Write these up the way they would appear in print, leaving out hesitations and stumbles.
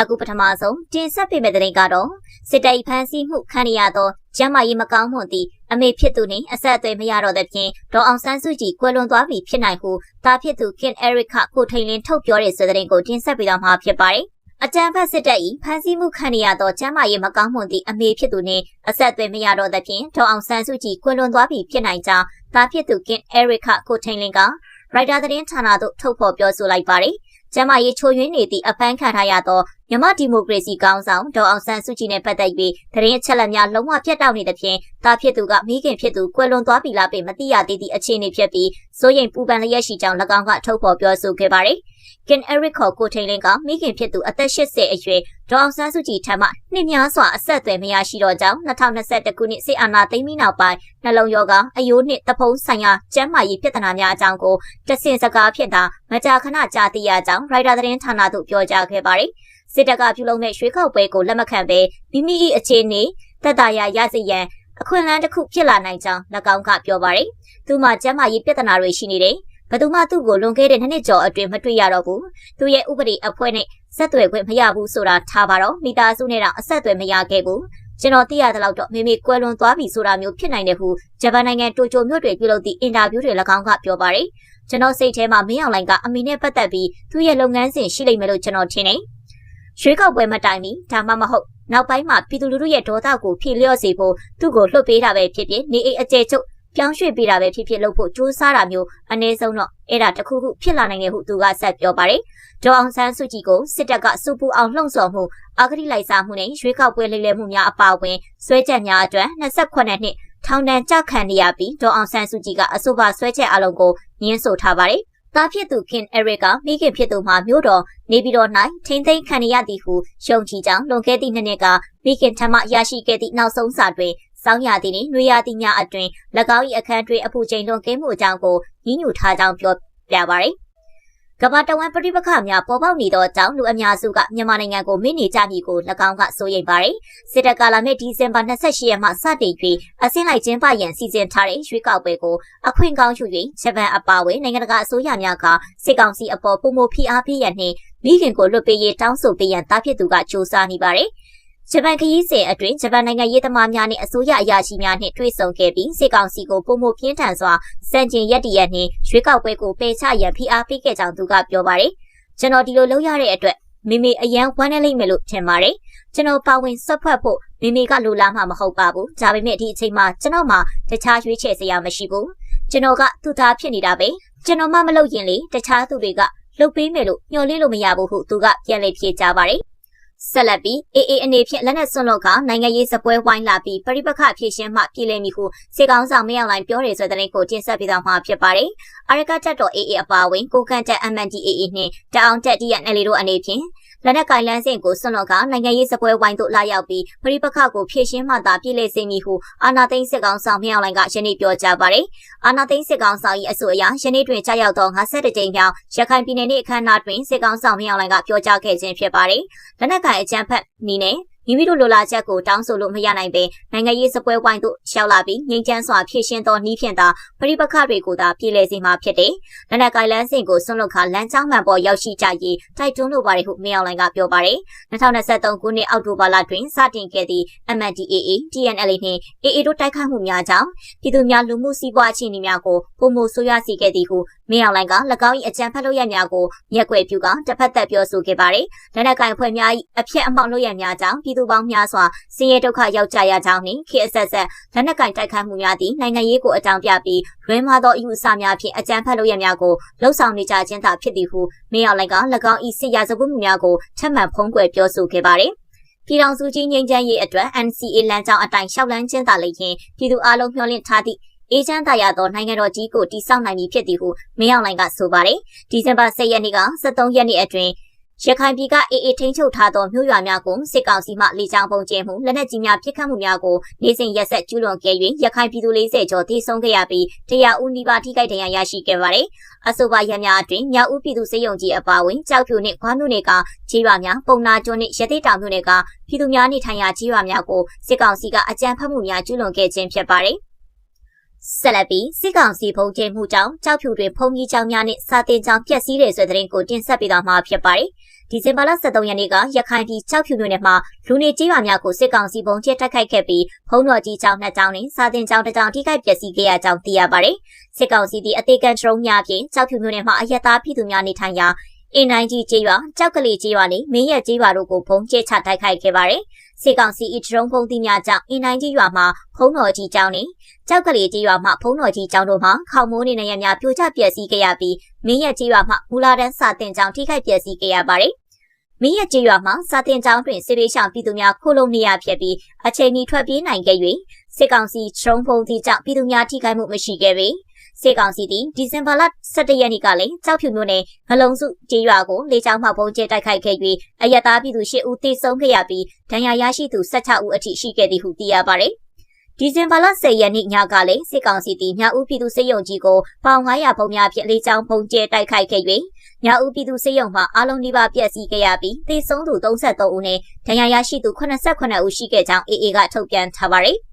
အခုပထမဆုံးတင်ဆက်ပေးမယ့်သတင်းကတော့စစ်တပ်ဖမ်းဆီးမှုခံရသောကျမ်းမာရေးမကောင်းမှုသည့်အမေဖြစ်သူနှင့်အဆက်အသွယ်မရတော့တဲ့ဖြင့်ဒေါ်အောင်ဆန်းစုကြည်ကွယ်လွန်သွားပြီဖြစ်နိုင်ဟုတာဖြစ်သူခင်အဲရစ်ခကိုထိန်လင်းထုတ်ပြောတဲ့ဆိုတဲ့သတင်းကိုတင်ဆက်ပေးတော့မှာဖြစ်ပါတယ်။အကြံဖတ်စစ်တပ်၏ဖမ်းဆီးမှုခံရသောကျမ်းမာရေးမကောင်းမှုသည့်အမေဖြစ်သူနှင့်အဆက်အသွယ်မရတော့တဲ့ဖြင့်ဒေါ်အောင်ဆန်းစုကြည်ကွယ်လွန်သွားပြီဖြစ်နိုင်ကြောင်းတာဖြစ်သူခင်အဲရစ်ခကိုထိန်လင်းကရိုက်တာသတင်းဌာနသို့ထုတ်ဖော်ပြောဆိုလိုက်ပါတယ်။ကျမ်းမာရေးချိုးယွင်းနေသည့်အဖမ်းခံထားရသောမြန်မာဒီမိုကရေစီကောင်ဆောင်ဒေါ်အောင်ဆန်းစုကြည်နဲ့ပတ်သက်ပြီးသတင်းအချက်အလက်များလုံးဝပြတ်တောက်နေတဲ့ဖြင့်တာဖြစ်သူကမိခင်ဖြစ်သူကွယ်လွန်သွားပြီလားမသိရသေးသည့်အခြေအနေဖြစ်ပြီးစိုးရိမ်ပူပန်လျက်ရှိကြောင်း၎င်းကထုတ်ဖော်ပြောဆိုခဲ့ပါတယ်။ကင်အဲရစ်ခေါ်ကိုထိန်လင်းကမိခင်ဖြစ်သူအသက်80အရွယ်ဒေါ်အောင်ဆန်းစုကြည်ထံမှနှစ်များစွာအဆက်အသွယ်မရရှိတော့ကြောင်း2021ခုနှစ်စစ်အာဏာသိမ်းပြီးနောက်ပိုင်းနှလုံးရောဂါအယိုးနှင့်တဖုံးဆိုင်ရာကျန်းမာရေးပြဿနာများအကြောင်းကိုတဆင့်စကားဖြင့်သာမကြာခဏကြားသိရကြောင်းရိုက်တာသတင်းဌာနသို့ပြောကြားခဲ့ပါတယ်။စစ်တပ်ကပြုလုပ်မဲ့ရွှေခောက်ပွဲကိုလက်မခံဘဲမိမိ၏အခြေအနေသက်သာရာရစေရန်အခွင့်အလမ်းတစ်ခုဖြစ်လာနိုင်ကြောင်း၎င်းကပြောပါတယ်။သူမှကျန်းမာရေးပြဿနာတွေရှိနေတယ်။ဘယ်သူမှသူ့ကိုလွန်ခဲ့တဲ့နှစ်ကျော်အတွင်းမတွေ့ရတော့ဘူး။သူရဲ့ဥပဒေအဖွဲ့နဲ့ဆက်သွယ်ခွင့်မရဘူးဆိုတာထားပါတော့မိသားစုနဲ့တော့အဆက်အသွယ်မရခဲ့ဘူး။ကျွန်တော်သိရတဲ့လောက်တော့မိမိကွယ်လွန်သွားပြီဆိုတာမျိုးဖြစ်နိုင်တယ်ဟုဂျပန်နိုင်ငံတိုကျိုမြို့တွင်ပြုလုပ်သည့်အင်တာဗျူးတွေ၎င်းကပြောပါတယ်။ကျွန်တော်စိတ်ထဲမှာမင်းအောင်လှိုင်ကအမိနဲ့ပတ်သက်ပြီးသူ့ရဲ့လုပ်ငန်းစဉ်ရှိလိမ့်မယ်လို့ကျွန်တော်ထင်တယ်။ရွှေကောက်ပွဲမတိုင်မီဒါမှမဟုတ်နောက်ပိုင်းမှာပြည်သူလူထုရဲ့ဒေါသကိုဖြေလျော့စေဖို့သူ့ကိုလှုပ်ပေးတာပဲဖြစ်ဖြစ်နေအိမ်အကျယ်ချုပ်ပြောင်းရွှေ့ပေးတာပဲဖြစ်ဖြစ်လုပ်ဖို့ကြိုးစားတာမျိုးအနည်းဆုံးတော့အဲ့ဒါတခုခုဖြစ်လာနိုင်တယ်ဟုသူကဆက်ပြောပါတယ်။ဒေါ်အောင်ဆန်းစုကြည်ကိုစစ်တပ်ကစူပူအောင်လှုံ့ဆော်မှုအဂတိလိုက်စားမှုနဲ့ရွှေကောက်ပွဲလိမ်လည်မှုများအပါအဝင်ဆွဲချက်များအတွက်28နှစ်ထောင်ဒဏ်ကျခံနေရပြီးဒေါ်အောင်ဆန်းစုကြည်ကအဆိုပါဆွဲချက်အလုံးကိုညှင်းဆိုထားပါတယ်။တာဖြစ်သူခင်အဲရစ်ကမိခင်ဖြစ်သူမှာမြို့တော်နေပြည်တော်၌ထိန်းသိမ်းခံရသည်ဟုရှုံချကြောင်းလွန်ခဲ့သည့်နှစ်ကမိခင်ထံမှရရှိခဲ့သည့်နောက်ဆုံးစာတွင်စောင်းရသည်နှင့်နှွေရသည်များအတွင်၎င်း၏အခန်းတွင်အပူချိန်လွန်ကဲမှုအကြောင်းကိုညှိညူထားကြောင်းပြောပြပါရယ်ကမ္ဘာတဝန်းပဋိပက္ခများပေါ်ပေါက်နေသောအကြောင်းလူအများစုကမြန်မာနိုင်ငံကိုမင်းနေကြမည်ကို၎င်းကစိုးရိမ်ပါရယ်စစ်တပ်ကလာမယ့်ဒီဇင်ဘာ28ရက်မှစတင်၍အစင်းလိုက်ကျင်းပရန်စီစဉ်ထားတဲ့ရွေးကောက်ပွဲကိုအခွင့်ကောင်းယူ၍ဂျပန်အပါအဝင်နိုင်ငံတကာအစိုးရများကစစ်ကောင်စီအပေါ်ပုံမဖိအားပေးရန်နှင့်မိခင်ကိုလွတ်ပေးရေးတောင်းဆိုပေးရန်တားဖြစ်သူကကြိုးစားနေပါရယ်ဂျပန်ခရီးစဉ်အတွင်းဂျပန်နိုင်ငံရေးသမားများနှင့်အစိုးရအရာရှိများနှင့်တွေ့ဆုံခဲ့ပြီးစစ်ကောင်စီကိုပုံမပြင်းထန်စွာစန့်ကျင်ရပ်တည်ရန်နှင့်ရွေးကောက်ပွဲကိုပယ်ချရန်ဖိအားပေးခဲ့ကြောင်းသူကပြောပါရယ်ကျွန်တော်ဒီလိုလုပ်ရတဲ့အတွက်မိမိအရန်ဝမ်းနည်းလိမ့်မယ်လို့ထင်ပါတယ်ကျွန်တော်ပါဝင်ဆွတ်ဖက်ဖို့မိမိကလိုလားမှမဟုတ်ပါဘူးဒါပေမဲ့ဒီအချိန်မှာကျွန်တော်မှတခြားရွေးချယ်စရာမရှိဘူးကျွန်တော်ကသူသားဖြစ်နေတာပဲကျွန်တော်မှမလုပ်ရင်လေတခြားသူတွေကလှုပ်ပေးမယ်လို့ညှော်လင့်လို့မရဘူးဟုသူကပြန်လည်ဖြေကြားပါရယ်ဆက်လက်ပြီးအေအနေဖြင့်လက်နက်စွန့်လွတ်ကနိုင်ငံရေးစပွဲဝိုင်းလာပြီးပရိပက္ခဖြည့်ရှင်းမှပြည်လည်မည်ဟုစေကောင်းဆောင်မင်းအောင်လှိုင်ပြောတယ်ဆိုတဲ့သတင်းကိုတင်ဆက်ပေးသွားမှာဖြစ်ပါတယ်။အာရကတက်တော်အေအပါအဝင်ကိုကန့်တက် MNDAA နှင့်တအောင်တက် TNL တို့အနေဖြင့်လက်နက်ကိုင်လန်းစဉ်ကိုစွန့်လွတ်ကနိုင်ငံရေးစပွဲဝိုင်းသို့လာရောက်ပြီးပရိပက္ခကိုဖြည့်ရှင်းမှသာပြည်လည်စေမည်ဟုအာဏာသိမ်းစစ်ကောင်ဆောင်မင်းအောင်လှိုင်ကယနေ့ပြောကြားပါတယ်။အာဏာသိမ်းစစ်ကောင်ဆောင်၏အဆိုအရယနေ့တွင်ကြာရောက်သော52ကြိမ်မြောက်ရခိုင်ပြည်နယ်နှင့်အခမ်းအနားတွင်စစ်ကောင်ဆောင်မင်းအောင်လှိုင်ကပြောကြားခဲ့ခြင်းဖြစ်ပါတယ်။လက်နက်ကိုင်အကြမ်းဖက်နည်းနဲ့မိမိတို့လိုလားချက်ကိုတောင်းဆိုလို့မရနိုင်ပေနိုင်ငံရေးစပွဲဝိုင်းသို့ရောက်လာပြီးငြိမ်းချမ်းစွာဖြည့်ရှင်းသောနည်းဖြင့်သာပရိပက္ခတွေကိုသာပြည်လည်စေမှာဖြစ်တယ်။လက်နက်ကိုင်လန်းစဉ်ကိုဆွန့်လွတ်ခါလမ်းကြောင်းမှန်ပေါ်ရောက်ရှိကြရေးတိုက်တွန်းလိုပါတယ်ဟုမင်းအောင်လှိုင်ကပြောပါတယ်။2023ခုနှစ်အောက်တိုဘာလတွင်စတင်ခဲ့သည့် MNDAA, TNL နှင့် AA တို့တိုက်ခိုက်မှုများကြောင့်ပြည်သူများလူမှုစီးပွားအခြေအနေများကိုပုံမဆိုးရွားစေခဲ့သည်ဟုမင်းအောင်လှိုင်က၎င်း၏အကြံဖက်လုပ်ရများကိုမျက်ကွယ်ပြုကတစ်ဖက်သက်ပြောဆိုခဲ့ပါတယ်။လက်နက်ကိုင်အဖွဲ့များ၏အဖြစ်အမှောက်လုပ်ရများကြောင့်ပြည်သူပေါင်းများစွာဆင်းရဲဒုက္ခရောက်ကြရကြောင်းနှင့်ခေတ်အဆက်ဆက်လက်နက်ကင်တိုက်ခိုက်မှုများသည့်နိုင်ငံရေးကိုအကြောင်းပြပြီးလွဲမှားသောအယူအဆများဖြင့်အကြမ်းဖက်လုပ်ရများကိုလှုံ့ဆော်နေကြခြင်းသာဖြစ်သည်ဟုမင်းအောင်လှိုင်က၎င်း၏စစ်ရာဇဝတ်မှုများကိုထပ်မံဖုံးကွယ်ပြောဆိုခဲ့ပါတယ်။ပြည်ထောင်စုကြီးငြိမ်းချမ်းရေးအတွက် NCA လမ်းကြောင်းအတိုင်းရှောက်လန်းခြင်းသာလျှင်ပြည်သူအလုံးမျှော်လင့်ထားသည့်အေဂျင့်တရားသောနိုင်ငံတော်ကြီးကိုတည်ဆောက်နိုင်မည်ဖြစ်သည်ဟုမင်းအောင်လှိုင်ကဆိုပါတယ်။ဒီဇင်ဘာ10ရက်နေ့က73ရက်နေ့အတွင်းရခိုင်ပြည်ကအေထိန်းချုပ်ထားသောမြို့ရွာများကိုစစ်ကောင်စီမှလေကြောင်းပုံကျဲမှုလက်နက်ကြီးများပစ်ခတ်မှုများကိုနေ့စဉ်ရက်ဆက်ကျူးလွန်ခဲ့၍ရခိုင်ပြည်သူ40ကျော်သေဆုံးခဲ့ရပြီး100ဦးနီးပါးထိခိုက်ဒဏ်ရာရရှိခဲ့ပါတယ်။အဆိုပါရများအတွင်းမြောက်ဦးပြည်သူစေယုံကြီးအပါအဝင်ကြောက်ဖြူနှင့်ခွားမြို့နယ်ကခြေရွာများပုံနာကျွန်းနှင့်ရသေးတောင်မြို့နယ်ကပြည်သူများနေထိုင်ရာခြေရွာများကိုစစ်ကောင်စီကအကြမ်းဖက်မှုများကျူးလွန်ခဲ့ခြင်းဖြစ်ပါတယ်။ ဆက်လက်ပြီးစစ်ကောင်စီဖုံးကျဲမှုကြောင့်ကြောက်ဖြူတွင်ဖုံးကြီးကျောင်းများနှင့်စာတင်ကျောင်းပျက်စီးတဲ့ဆိုတဲ့သတင်းကိုတင်ဆက်ပေးသွားမှာဖြစ်ပါတယ်။ဒီဇင်ဘာလ23ရက်နေ့ကရခိုင်ပြည်ကြောက်ဖြူမြို့နယ်မှာလူနေကြီးရွာများကိုစစ်ကောင်စီဖုံးကျဲတိုက်ခိုက်ခဲ့ပြီးဖုံးတော်ကြီးကျောင်း2ကျောင်းနဲ့စာတင်ကျောင်း1ကျောင်းထိခိုက်ပျက်စီးခဲ့ရကြောင်းသိရပါတယ်။စစ်ကောင်စီသည်အသေးခံဒရုန်းများဖြင့်ကြောက်ဖြူမြို့နယ်မှာအရက်သားပြည်သူများနေထိုင်ရာအင်နိုင်ကြီးကျေးရွာကြောက်ကလေးကျေးရွာနဲ့မင်းရက်ကျေးရွာတို့ကိုဖုံးကျဲချတိုက်ခိုက်ခဲ့ပါတယ်။စစ်ကောင်စီ၏ဒရုန်းဖုံးသီးများကြောင့်အင်နိုင်ကြီးရွာမှာဖုံးတော်ကြီးကျောင်းနဲ့ကြောက်ကလေးကြီးရွာမှဖုံးတော်ကြီးကျောင်းတို့မှာခေါမိုးနေနေရများပြိုကျပျက်စီးခဲ့ရပြီးမင်းရက်ကြီးရွာမှမူလာတန်းစာတင်ကျောင်းထိခိုက်ပျက်စီးခဲ့ရပါတယ်။မင်းရက်ကြီးရွာမှစာတင်ကျောင်းတွင်စစ်ပေးရှောင်ပြည်သူများခိုးလုံနေရဖြစ်ပြီးအချိန်ကြီးထွက်ပြေးနိုင်ခဲ့၍စစ်ကောင်စီဒရုန်းဖုံးသီးကြောင့်ပြည်သူများထိခိုက်မှုမရှိခဲ့ပေစစ်ကောင်စီသည်ဒီဇင်ဘာလ17ရက်နေ့ကလည်းကြောက်ဖြူမြို့နယ်ငလုံးစုကျေးရွာကိုလေကြောင်းမှပုံကျဲတိုက်ခိုက်ခဲ့၍အရက်သားပြည်သူ8ဦးသေဆုံးခဲ့ရပြီးဒဏ်ရာရရှိသူ16ဦးအထိရှိခဲ့သည်ဟုသိရပါတယ်။ဒီဇင်ဘာလ10ရက်နေ့ညကလည်းစစ်ကောင်စီသည်ညဦးပြည်သူစစ်ရုံးကြီးကိုပေါင်900ပုံများဖြင့်လေကြောင်းပုံကျဲတိုက်ခိုက်ခဲ့၍ညဦးပြည်သူစစ်ရုံးမှအားလုံးဒီပါပျက်စီးခဲ့ရပြီးသေဆုံးသူ33ဦးနဲ့ဒဏ်ရာရရှိသူ89ဦးရှိခဲ့ကြောင်း AA ကထုတ်ပြန်ထားပါတယ်။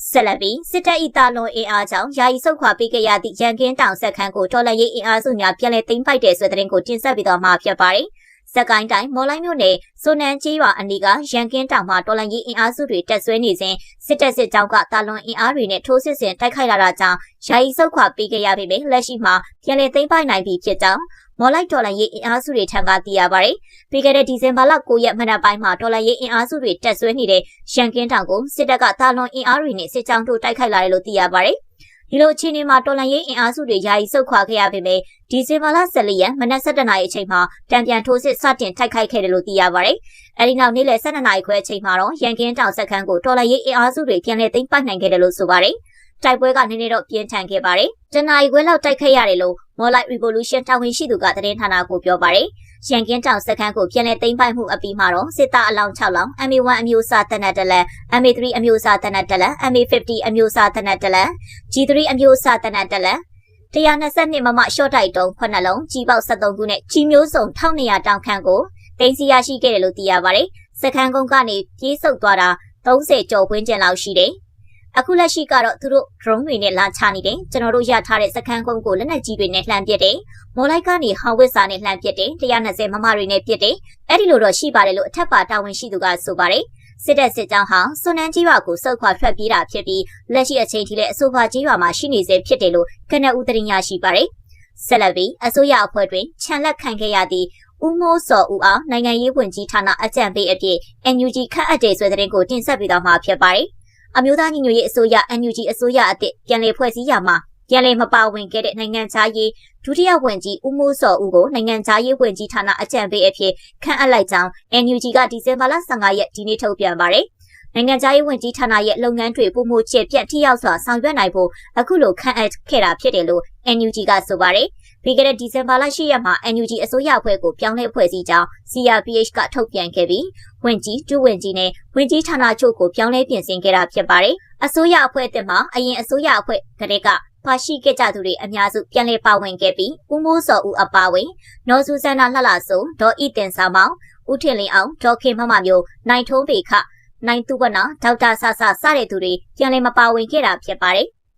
ဆက်လက်ပြီးစစ်တပ်၏တာလွန်အင်အားကြောင့်ယာယီဆုတ်ခွာပေးခဲ့ရသည့်ရန်ကင်းတောင်စက်ခန်းကိုတော်လှန်ရေးအင်အားစုများပြန်လည်သိမ်းပိုက်တဲ့ဆိုတဲ့သတင်းကိုတင်ဆက်ပေးသွားမှာဖြစ်ပါတယ်။စက်ကိုင်းတိုင်းမော်လိုက်မြို့နယ်စိုးနန်းကျေးရွာအနီးကရန်ကင်းတောင်မှာတော်လှန်ရေးအင်အားစုတွေတက်ဆွဲနေစဉ်စစ်တပ်စစ်ကြောင်းကတာလွန်အင်အားတွေနဲ့ထိုးစစ်ဆင်တိုက်ခိုက်လာတာကြောင့်ယာယီဆုတ်ခွာပေးခဲ့ရပေမယ့်လက်ရှိမှာပြန်လည်သိမ်းပိုက်နိုင်ပြီဖြစ်ကြောင်းမော်လိုက်တော်လှန်ရေးအင်အားစုတွေထံကသိရပါတယ်။ပြီးခဲ့တဲ့ဒီဇင်ဘာလ9ရက်မနက်ပိုင်းမှာတော်လှန်ရေးအင်အားစုတွေတက်ဆွဲနေတဲ့ရန်ကင်းတောင်ကိုစစ်တပ်ကတာလွန်အင်အားတွေနဲ့စစ်ကြောင်းတို့တိုက်ခိုက်လာတယ်လို့သိရပါတယ်။ဒီလိုအခြေအနေမှာတော်လှန်ရေးအင်အားစုတွေယာယီဆုတ်ခွာခဲ့ရပေမယ့်ဒီဇင်ဘာလ14ရက်မနက်7:00နာရီအချိန်မှာတံပြန်ထိုးစစ်စတင်တိုက်ခိုက်ခဲ့တယ်လို့သိရပါတယ်။အဲဒီနောက်နေ့လယ်12:00နာရီခွဲအချိန်မှာတော့ရန်ကင်းတောင်စက်ခန်းကိုတော်လှန်ရေးအင်အားစုတွေပြန်လည်သိမ်းပိုက်နိုင်ခဲ့တယ်လို့ဆိုပါတယ်။တိုက်ပွဲကနည်းနည်းတော့ပြင်းထန်ခဲ့ပါတယ်။တနအီခွဲလောက်တိုက်ခိုက်ရတယ်လို့ Molite Revolution တာဝန်ရှိသူကသတင်းဌာနကိုပြောပါတယ်။ရန်ကင်းတောင်စခန်းကိုပြန်လည်သိမ်းပိုက်မှုအပြီးမှာတော့စစ်သားအလောင်း6လောင်း MA1 အမျိုးအစားတနက်တလက် MA3 အမျိုးအစားတနက်တလက် MA50 အမျိုးအစားတနက်တလက် G3 အမျိုးအစားတနက်တလက်122မမရှော့တိုက်တုံး9လုံးကြီးပေါက်73ခုနဲ့ကြီးမျိုးစုံ1200တောင်ခန့်ကိုတင်စီရရှိခဲ့တယ်လို့သိရပါတယ်။စခန်းကုန်းကနေပြေးဆုပ်သွားတာ30ကျော်ဝန်းကျင်လောက်ရှိတယ်။အခုလက်ရှိကတော့သူတို့ drone တွေနဲ့လာချနေတယ်ကျွန်တော်တို့ရထားတဲ့စခန်းကုန်းကိုလက်နက်ကြီးတွေနဲ့လှမ်းပစ်တယ်မော်လိုက်ကနေဟောင်းဝစ်စာနဲ့လှမ်းပစ်တယ်120မမတွေနဲ့ပစ်တယ်အဲ့ဒီလိုတော့ရှိပါတယ်လို့အထက်ပါတာဝန်ရှိသူကဆိုပါတယ်စစ်တပ်စစ်ကြောင်းဟာစွန်နန်းကြီးရွာကိုစုတ်ခွာထွက်ပြေးတာဖြစ်ပြီးလက်ရှိအချိန်ထိလည်းအဆိုပါကြီးရွာမှာရှိနေစေဖြစ်တယ်လို့ကနဦးသတင်းရရှိပါတယ်ဆက်လက်ပြီးအစိုးရအဖွဲ့တွင်ခြံလက်ခံခဲ့ရသည့်ဦးမိုးစောဦးအားနိုင်ငံရေးဝန်ကြီးဌာနအကြံပေးအဖြစ် NUG ခန့်အပ်တဲ့ဆိုတဲ့သတင်းကိုတင်ဆက်ပေးသွားမှာဖြစ်ပါတယ်အမျိုးသားညီညွတ်ရေးအစိုးရ NUG အစိုးရအသစ်ပြန်လည်ဖွဲ့စည်းရမှာပြန်လည်မပါဝင်ခဲ့တဲ့နိုင်ငံခြားရေးဒုတိယဝန်ကြီးဦးမိုးစောဦးကိုနိုင်ငံခြားရေးဝန်ကြီးဌာနအကြံပေးအဖြစ်ခန့်အပ်လိုက်ကြောင်း NUG ကဒီဇင်ဘာလ15ရက်ဒီနေ့ထုတ်ပြန်ပါတယ်။နိုင်ငံခြားရေးဝန်ကြီးဌာနရဲ့လုပ်ငန်းတွေပုံမှုကျပြန့်ထိရောက်စွာဆောင်ရွက်နိုင်ဖို့အခုလိုခန့်အပ်ခဲ့တာဖြစ်တယ်လို့ NUG ကဆိုပါတယ်။ပြီးခဲ့တဲ့ဒီဇင်ဘာလ10ရက်မှာ NUG အစိုးရအဖွဲ့ကိုပြောင်းလဲဖွဲ့စည်းကြောင်း CRPH ကထုတ်ပြန်ခဲ့ပြီးဝန်ကြီးဒုဝန်ကြီးနဲ့ဝန်ကြီးဌာနချုပ်ကိုပြောင်းလဲပြင်ဆင်ခဲ့တာဖြစ်ပါတယ်။အစိုးရအဖွဲ့အသစ်မှာအရင်အစိုးရအဖွဲ့ကတည်းကပါရှိခဲ့ကြသူတွေအများစုပြန်လည်ပါဝင်ခဲ့ပြီးဦးမိုးစောဦးအပါဝင်နော်ဆူဆန္ဒလှလှဆိုဒေါ်ဤတင်စာမောင်ဦးထင်လင်းအောင်ဒေါ်ခင်မမမျိုးနိုင်ထုံးပေခနိုင်သူဝနာဒေါက်တာဆာဆာစတဲ့သူတွေပြန်လည်မပါဝင်ခဲ့တာဖြစ်ပါတယ်